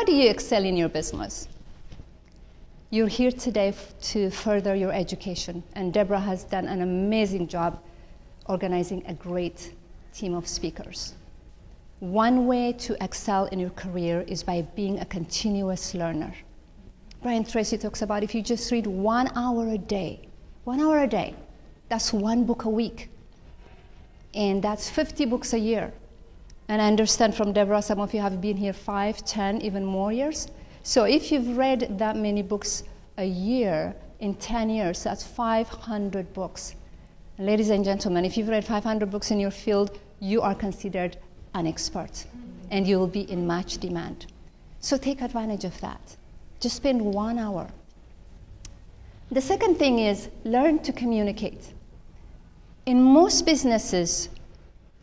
how do you excel in your business? You're here today to further your education, and Deborah has done an amazing job organizing a great team of speakers. One way to excel in your career is by being a continuous learner. Brian Tracy talks about if you just read 1 hour a day, 1 hour a day, that's 1 book a week. And that's 50 books a year. And I understand from Deborah, some of you have been here 5, 10, even more years. So if you've read that many books a year, in 10 years, that's 500 books. And ladies and gentlemen, if you've read 500 books in your field, you are considered an expert, and you will be in much demand. So take advantage of that. Just spend 1 hour. The second thing is learn to communicate. In most businesses,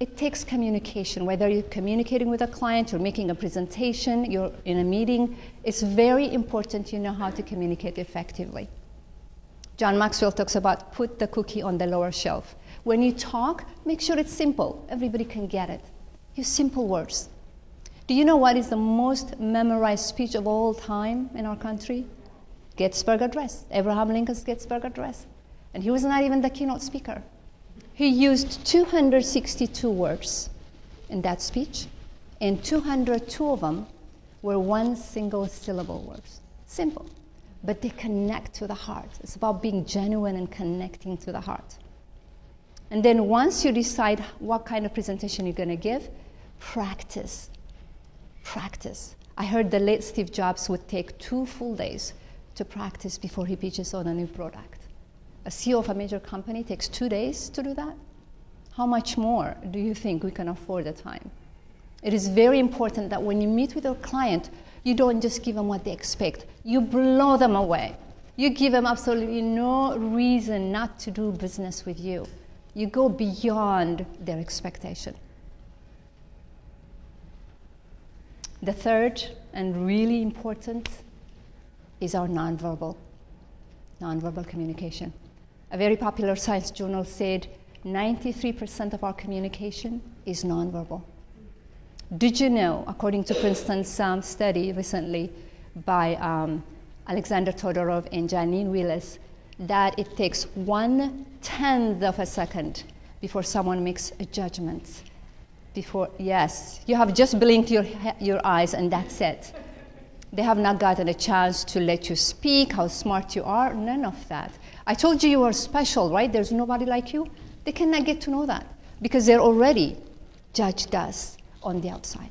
it takes communication. Whether you're communicating with a client, you're making a presentation, you're in a meeting, it's very important you know how to communicate effectively. John Maxwell talks about put the cookie on the lower shelf. When you talk, make sure it's simple. Everybody can get it. Use simple words. Do you know what is the most memorized speech of all time in our country? Gettysburg Address. Abraham Lincoln's Gettysburg Address. And he was not even the keynote speaker. He used 262 words in that speech, and 202 of them were 1 single syllable words. Simple, but they connect to the heart. It's about being genuine and connecting to the heart. And then once you decide what kind of presentation you're going to give, practice. Practice. I heard the late Steve Jobs would take 2 full days to practice before he pitches on a new product. A CEO of a major company takes 2 days to do that. How much more do you think we can afford the time? It is very important that when you meet with your client, you don't just give them what they expect. You blow them away. You give them absolutely no reason not to do business with you. You go beyond their expectation. The third and really important is our nonverbal communication. A very popular science journal said 93% of our communication is nonverbal. Did you know, according to Princeton's study recently by Alexander Todorov and Janine Willis, that it takes 1/10 of a second before someone makes a judgment? Yes, you have just blinked your eyes and that's it. They have not gotten a chance to let you speak, how smart you are, none of that. I told you are special, right? There's nobody like you. They cannot get to know that because they're already judged us on the outside.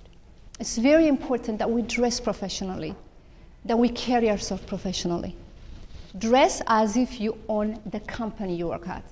It's very important that we dress professionally, that we carry ourselves professionally. Dress as if you own the company you work at.